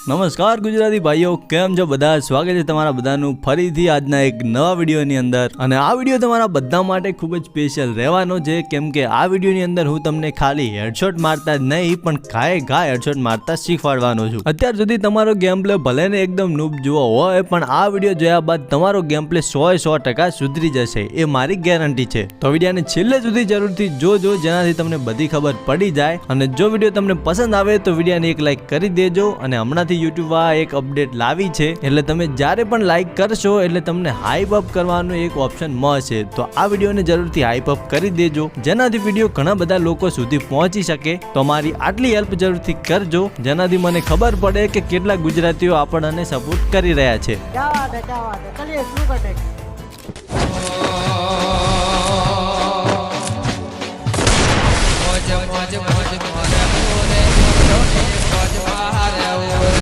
નમસ્કાર ગુજરાતી ભાઈઓ, કેમ છો બધા? સ્વાગત છે તમારા બધાનું ફરીથી આજના એક નવા વિડીયોની અંદર। અને આ વિડીયો તમારા બધા માટે ખૂબ જ સ્પેશિયલ રહેવાનો છે, કેમ કે આ વિડીયોની અંદર હું તમને ખાલી હેડશોટ મારતા જ નહીં પણ ઘા હેડશોટ મારતા શીખવાડવાનો છું। અત્યાર સુધી તમારો ગેમ પ્લે ભલે ને એકદમ નૂબ જેવો હોય, પણ આ વિડીયો જોયા બાદ તમારો ગેમ પ્લે 100% સુધરી જશે, એ મારી ગેરંટી છે। તો વિડીયોને છેલ્લે સુધી જરૂરથી જોજો, જેનાથી તમને બધી ખબર પડી જાય। અને જો વિડીયો તમને પસંદ આવે તો વિડીયોને એક લાઈક કરી દેજો। અને હમણાંથી YouTube આ એક અપડેટ લાવી છે, એટલે તમે જ્યારે પણ લાઈક કરશો એટલે તમને હાઈપ અપ કરવાનું એક ઓપ્શન મળશે। તો આ વિડીયોને જરૂરથી હાઈપ અપ કરી દેજો, જેનાથી વિડીયો ઘણા બધા લોકો સુધી પહોંચી શકે। તો મારી આટલી હેલ્પ જરૂરથી કરજો, જેનાથી મને ખબર પડે કે કેટલા ગુજરાતીઓ આપણને સપોર્ટ કરી રહ્યા છે। क्या बात है, क्या बात है। चलिए शुरू करते हैं। मौज मौज मौज मौज